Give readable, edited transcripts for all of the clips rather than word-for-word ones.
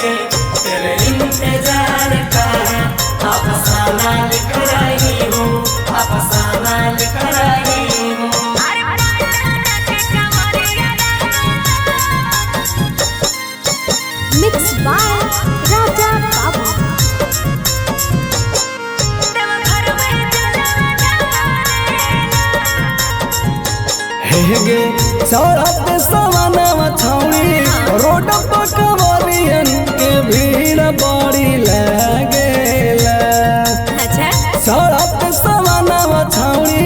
के तेरे इंतजार का अफसाना लिख रही हूँ, अफसाना लिख रही हूँ। Mix by Raja Babu. हेगे सड़क सवाना छाउनी रोड पर कवरियन के भीड़ बड़ी लागेला। सड़क सवाना छाउनी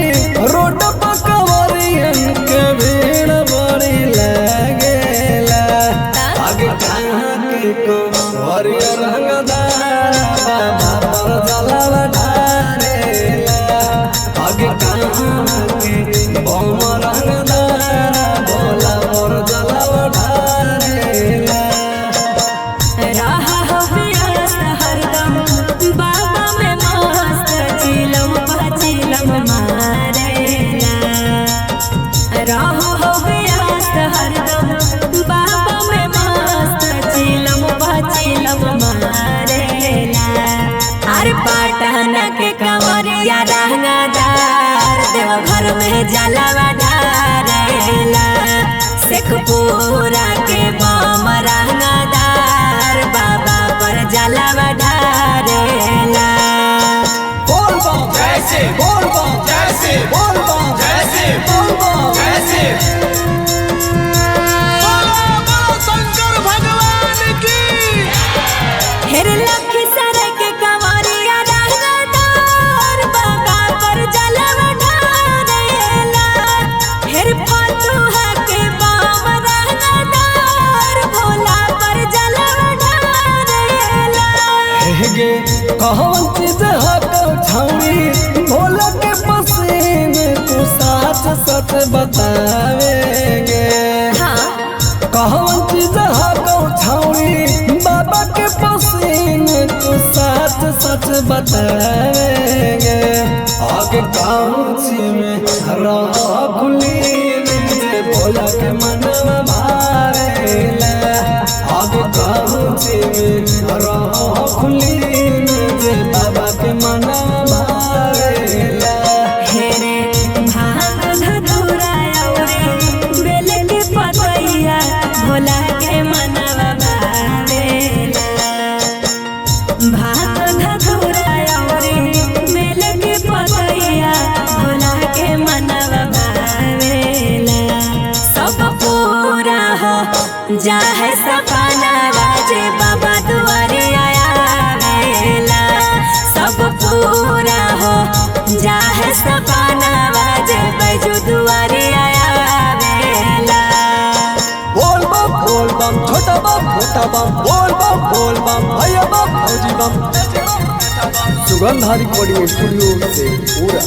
रोड पर कवरियन के भीड़ बड़ी लागेला। आगे कहाँ के कवरिया रंगदार बाबा पर जलवा ढारेला। आगे कहाँ के बम रंगदार भोला पर जलवा ढारेला। रहा हो व्यस्त हरदम बाबा में मस्त चिलम चिलम मारेला। रहा हो व्यस्त हरदम बाबा में मस्त चिलम चिलम मारेला। अरे पटना के कंवरिया रंगदार देवघर में जलवा ढारेला। शेखपुरा के बम रंगदार बाबा पर जलवा ढारेला। बोल बम जैसे बोल बम जैसे बोल बम जैसे बोल बम जैसे शंकर भगवान की। हेर लखीसर के कंवरिया रंगदार बाबा पर जलवा ढारेला। हेर फतुहा के बम रंगदार भोला पर जलवा ढारेला। हेगे कहवन चीज हटो छाउनी भोला के पसीने तू सच सच बतावेगे। कहवन चीज हटो छाउनी बाबा के पसीने तू सच सच बतावेगे। आगे काउची में रहा खुली जे भोला के मनवा भारेला। आगे काउची में रहा खुली जे बाबा के मनवा भारेला। हेरे भांग धतूरा औरे बेल के पतैया भोला के मनवा भावेला। भांग धतूरा औरे बेल के पतैया भोला के मनवा भावेला। सब पूरा हो जाहे सपना राजे बाबा दुआरे आवेला। सब पूरा हो जाहे सपना बाजे बैजू दुआरे आवेला। बोल बम छोटा बम बोल बम भैया बम फौजी बम। सुगंधा रिकॉर्डिंग स्टूडियो से पूरा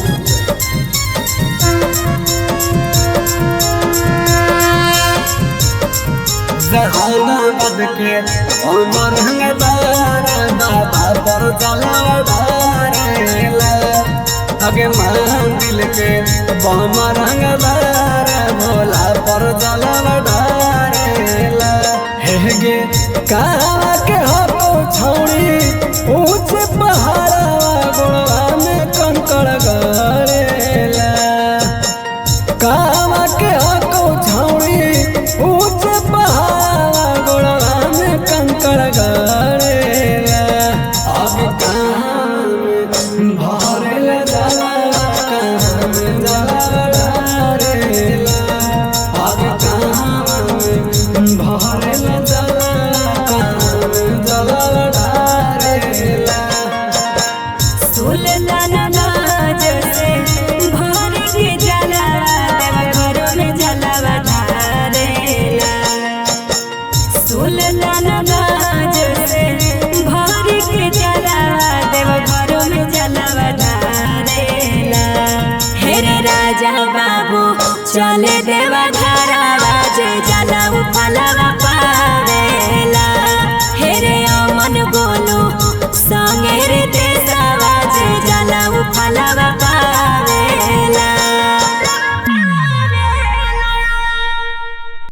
जहानाबाद के उमर हंगदार बाबा पर जलवा ढारेला। आगे मंदिर के बम रंगदार भोला पर जलवा ढारेला। हेगे काला के हको छौड़ी ऊंचे पहाड़वा गोड़वा में कंकड़ गड़ेला। काला के हको छौड़ी ऊंचे पहाड़वा गोड़वा में कंकड़ गड़ेला। अब कहाँ में भरेला जलवा कहाँ में जलवा ढारेला। अब कहाँ में भरेला जलवा कहाँ में जलवा ढारेला। सुल्तानगंज से भर के जलवा देवघर में जलवा ढारेला। सुल्तानगंज से भर के जलवा देवघर में जलवा ढारेला। हेरे राजा बाबू चले देवघरवा जे जलवा फलवा पावेला। हेरे अमन गोलू संगे रे देशवा जे जलवा फलवा